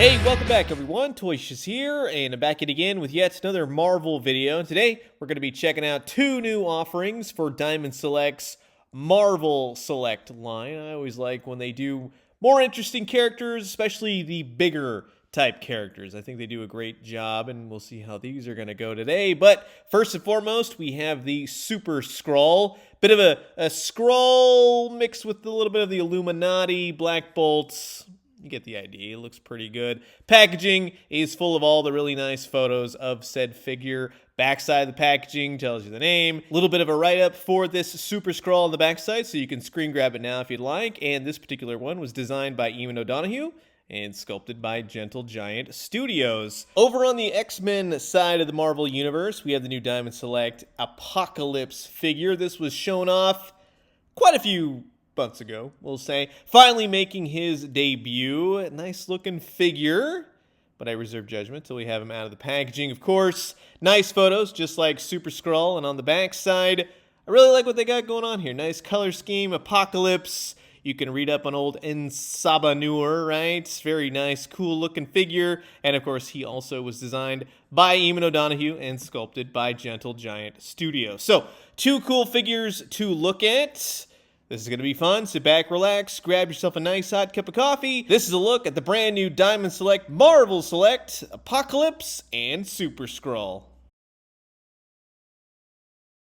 Hey, welcome back everyone, Toyshiz here, and I'm back in again with yet another Marvel video. And today, we're going to be checking out two new offerings for Diamond Select's Marvel Select line. I always like when they do more interesting characters, especially the bigger type characters. I think they do a great job, and we'll see how these are going to go today. But first and foremost, we have the Super Skrull. Bit of a Skrull mixed with a little bit of the Illuminati, Black Bolts. You get the idea. It looks pretty good. Packaging is full of all the really nice photos of said figure. Backside of the packaging tells you the name. A little bit of a write-up for this Super Skrull on the backside, so you can screen grab it now if you'd like. And this particular one was designed by Eamon O'Donoghue and sculpted by Gentle Giant Studios. Over on the X-Men side of the Marvel Universe, we have the new Diamond Select Apocalypse figure. This was shown off quite a few months ago, we'll say. Finally making his debut. A nice looking figure, but I reserve judgment till we have him out of the packaging, of course. Nice photos, just like Super Skrull. And on the back side, I really like what they got going on here. Nice color scheme, Apocalypse. You can read up on old Ensabanur, right? Very nice, cool looking figure. And of course, he also was designed by Eamon O'Donoghue and sculpted by Gentle Giant Studios. So, two cool figures to look at. This is going to be fun. Sit back, relax, grab yourself a nice hot cup of coffee. This is a look at the brand new Diamond Select, Marvel Select, Apocalypse, and Super Skrull.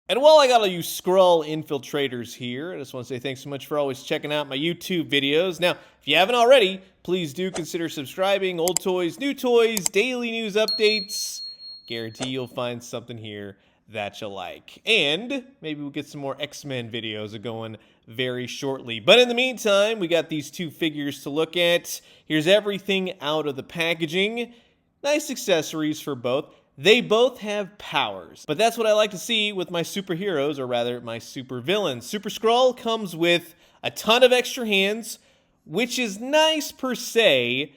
And while I got all you Skrull infiltrators here, I just want to say thanks so much for always checking out my YouTube videos. Now, if you haven't already, please do consider subscribing. Old toys, new toys, daily news updates. Guarantee you'll find something here that you like. And maybe we'll get some more X-Men videos going very shortly. But in the meantime, we got these two figures to look at. Here's everything out of the packaging. Nice accessories for both. They both have powers, but that's what I like to see with my superheroes, or rather my supervillains. Super Skrull comes with a ton of extra hands, which is nice per se,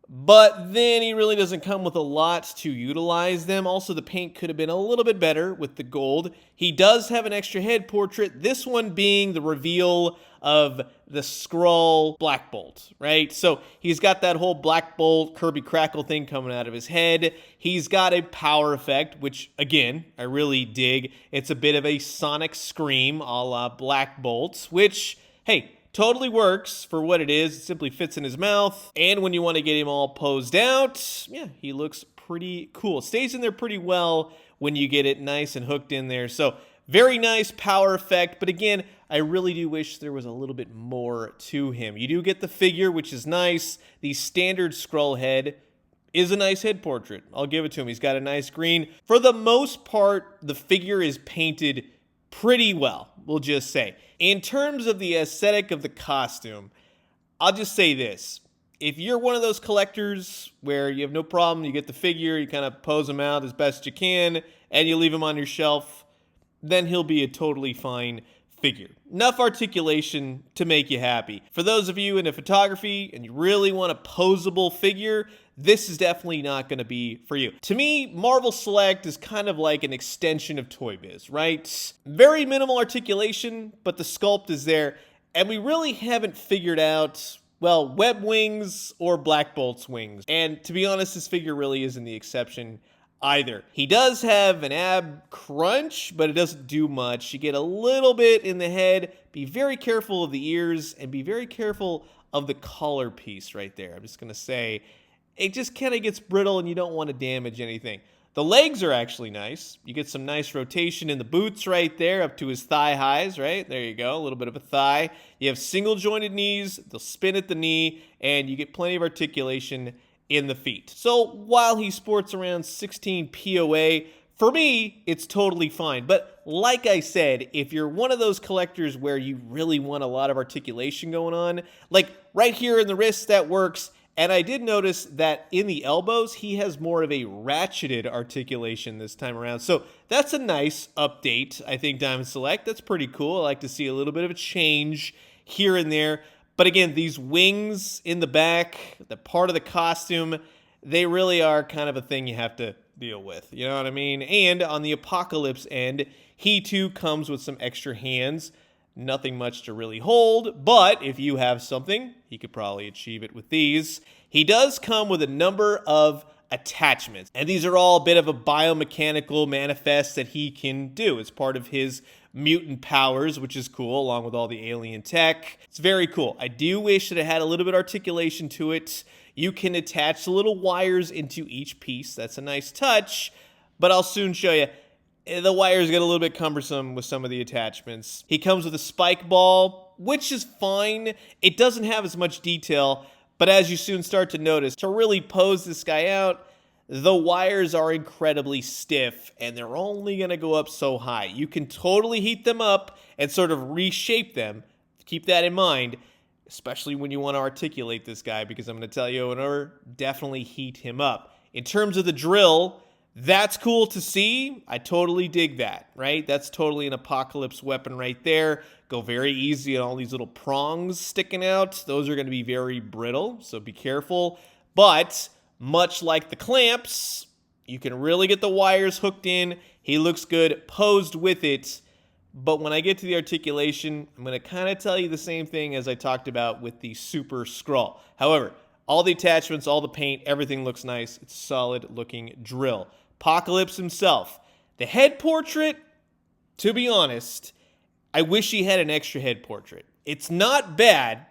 but then he really doesn't come with a lot to utilize them. Also, the paint could have been a little bit better with the gold. He does have an extra head portrait, this one being the reveal of the Skrull Black Bolt, right? So he's got that whole Black Bolt Kirby Crackle thing coming out of his head. He's got a power effect, which, again, I really dig. It's a bit of a sonic scream a la Black Bolt, which, hey, totally works for what it is. It simply fits in his mouth. And when you want to get him all posed out, yeah, he looks pretty cool. Stays in there pretty well when you get it nice and hooked in there. So very nice power effect. But again, I really do wish there was a little bit more to him. You do get the figure, which is nice. The standard Skrull head is a nice head portrait. I'll give it to him. He's got a nice green. For the most part, the figure is painted pretty well, we'll just say. In terms of the aesthetic of the costume, I'll just say this. If you're one of those collectors where you have no problem, you get the figure, you kind of pose him out as best you can, and you leave him on your shelf, then he'll be a totally fine figure. Enough articulation to make you happy. For those of you into photography and you really want a posable figure, this is definitely not going to be for you. To me, Marvel Select is kind of like an extension of Toy Biz, right? Very minimal articulation, but the sculpt is there, and we really haven't figured out, well, Web Wings or Black Bolt's wings. And to be honest, this figure really isn't the exception either. He does have an ab crunch, but it doesn't do much. You get a little bit in the head. Be very careful of the ears, and be very careful of the collar piece right there. I'm just going to say, it just kind of gets brittle and you don't want to damage anything. The legs are actually nice. You get some nice rotation in the boots right there up to his thigh highs, right? There you go, a little bit of a thigh. You have single jointed knees, they'll spin at the knee, and you get plenty of articulation in the feet. So while he sports around 16 POA, for me, it's totally fine. But like I said, if you're one of those collectors where you really want a lot of articulation going on, like right here in the wrist, that works. And I did notice that in the elbows, he has more of a ratcheted articulation this time around. So that's a nice update, I think, Diamond Select. That's pretty cool. I like to see a little bit of a change here and there. But again, these wings in the back, the part of the costume, they really are kind of a thing you have to deal with. You know what I mean? And on the Apocalypse end, he too comes with some extra hands. Nothing much to really hold, but if you have something, he could probably achieve it with these. He does come with a number of attachments, and these are all a bit of a biomechanical manifest that he can do. It's part of his mutant powers, which is cool, along with all the alien tech. It's very cool. I do wish that it had a little bit of articulation to it. You can attach the little wires into each piece. That's a nice touch, but I'll soon show you. The wires get a little bit cumbersome with some of the attachments. He comes with a spike ball, which is fine. It doesn't have as much detail, but as you soon start to notice, to really pose this guy out, the wires are incredibly stiff, and they're only going to go up so high. You can totally heat them up and sort of reshape them. Keep that in mind, especially when you want to articulate this guy, because I'm going to tell you, in order, definitely heat him up. In terms of the drill, that's cool to see. I totally dig that, right? That's totally an apocalypse weapon right there. Go very easy on all these little prongs sticking out. Those are going to be very brittle, so be careful. But much like the clamps, you can really get the wires hooked in. He looks good posed with it. But when I get to the articulation, I'm going to kind of tell you the same thing as I talked about with the Super Skrull. However, all the attachments, all the paint, everything looks nice. It's a solid looking drill. Apocalypse himself. The head portrait, to be honest, I wish he had an extra head portrait. It's not bad,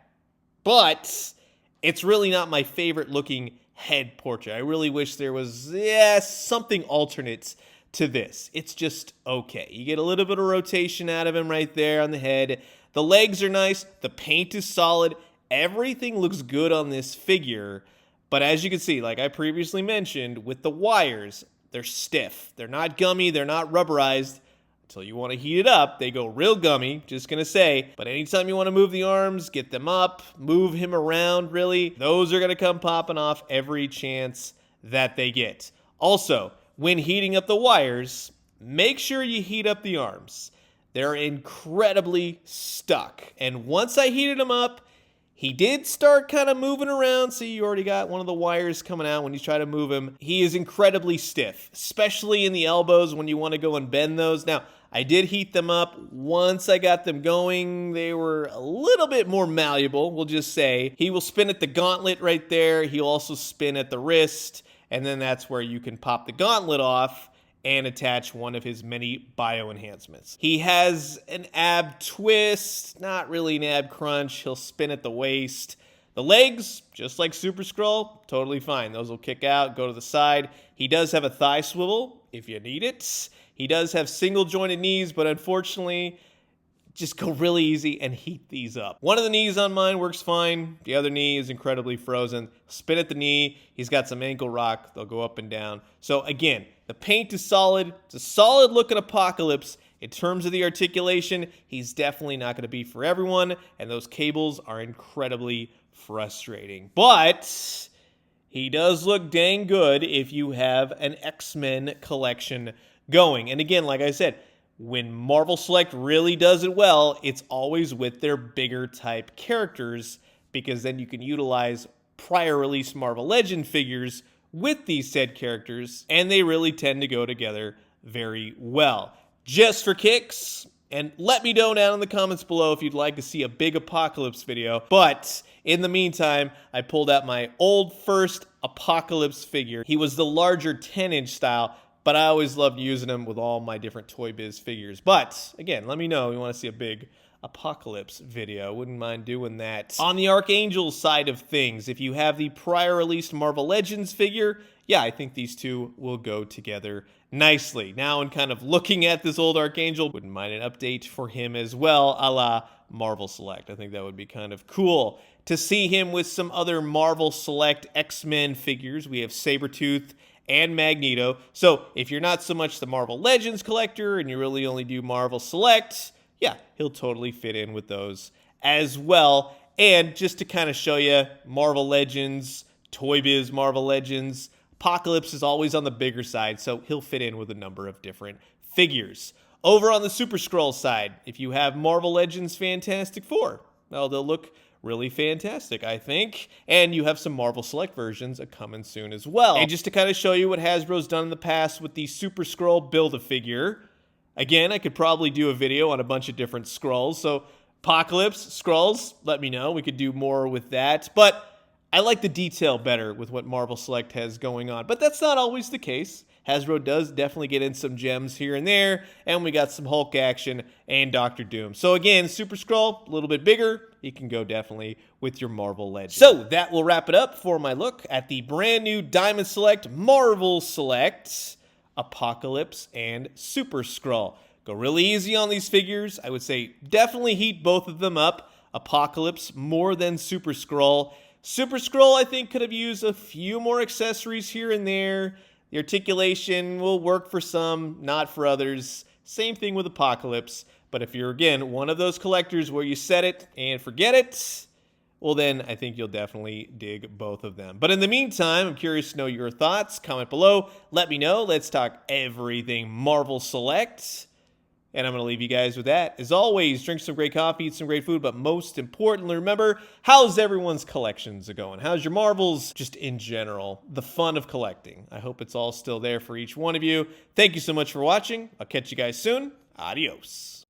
but it's really not my favorite looking head portrait. I really wish there was something alternate to this. It's just okay. You get a little bit of rotation out of him right there on the head. The legs are nice. The paint is solid. Everything looks good on this figure. But as you can see, like I previously mentioned, with the wires, they're stiff. They're not gummy. They're not rubberized. Until you want to heat it up, they go real gummy, just going to say. But anytime you want to move the arms, get them up, move him around, really, those are going to come popping off every chance that they get. Also, when heating up the wires, make sure you heat up the arms. They're incredibly stuck. And once I heated them up, he did start kind of moving around. See, you already got one of the wires coming out when you try to move him. He is incredibly stiff, especially in the elbows when you want to go and bend those. Now, I did heat them up. Once I got them going, they were a little bit more malleable, we'll just say. He will spin at the gauntlet right there. He'll also spin at the wrist, and then that's where you can pop the gauntlet off and attach one of his many bio enhancements. He has an ab twist, not really an ab crunch. He'll spin at the waist. The legs, just like Super Skrull, totally fine. Those will kick out, go to the side. He does have a thigh swivel if you need it. He does have single jointed knees, but unfortunately, just go really easy and heat these up. One of the knees on mine works fine. The other knee is incredibly frozen. Spin at the knee. He's got some ankle rock. They'll go up and down. So again, the paint is solid. It's a solid looking Apocalypse. In terms of the articulation, he's definitely not going to be for everyone, and those cables are incredibly frustrating. But he does look dang good if you have an X-Men collection going. And again, like I said, when Marvel Select really does it well, it's always with their bigger type characters, because then you can utilize prior release Marvel Legend figures with these said characters, and they really tend to go together very well. Just for kicks, and let me know down in the comments below if you'd like to see a big Apocalypse video, but in the meantime, I pulled out my old first Apocalypse figure. He was the larger 10-inch style, but I always loved using them with all my different Toy Biz figures. But again, let me know if you want to see a big Apocalypse video. Wouldn't mind doing that. On the Archangel side of things, if you have the prior released Marvel Legends figure, yeah, I think these two will go together nicely. Now, in kind of looking at this old Archangel, wouldn't mind an update for him as well, a la Marvel Select. I think that would be kind of cool to see him with some other Marvel Select X-Men figures. We have Sabretooth and Magneto. So if you're not so much the Marvel Legends collector and you really only do Marvel Select, yeah, he'll totally fit in with those as well. And just to kind of show you, Marvel Legends, Toy Biz Marvel Legends, Apocalypse is always on the bigger side, so he'll fit in with a number of different figures. Over on the Super Skrull side, if you have Marvel Legends Fantastic Four, well, they'll look really fantastic, I think. And you have some Marvel Select versions coming soon as well. And just to kind of show you what Hasbro's done in the past with the Super Skrull Build-A-Figure, Again, I could probably do a video on a bunch of different Skrulls. So Apocalypse, Skrulls, let me know. We could do more with that. But I like the detail better with what Marvel Select has going on. But that's not always the case. Hasbro does definitely get in some gems here and there, and we got some Hulk action and Doctor Doom. So again, Super Skrull, a little bit bigger. You can go definitely with your Marvel Legend. So that will wrap it up for my look at the brand new Diamond Select, Marvel Select, Apocalypse, and Super Skrull. Go really easy on these figures. I would say definitely heat both of them up. Apocalypse more than Super Skrull. Super Skrull, I think, could have used a few more accessories here and there. The articulation will work for some, not for others. Same thing with Apocalypse. But if you're, again, one of those collectors where you set it and forget it, well, then I think you'll definitely dig both of them. But in the meantime, I'm curious to know your thoughts. Comment below. Let me know. Let's talk everything Marvel Select. And I'm going to leave you guys with that. As always, drink some great coffee, eat some great food, but most importantly, remember, how's everyone's collections going? How's your Marvels? Just in general, the fun of collecting. I hope it's all still there for each one of you. Thank you so much for watching. I'll catch you guys soon. Adios.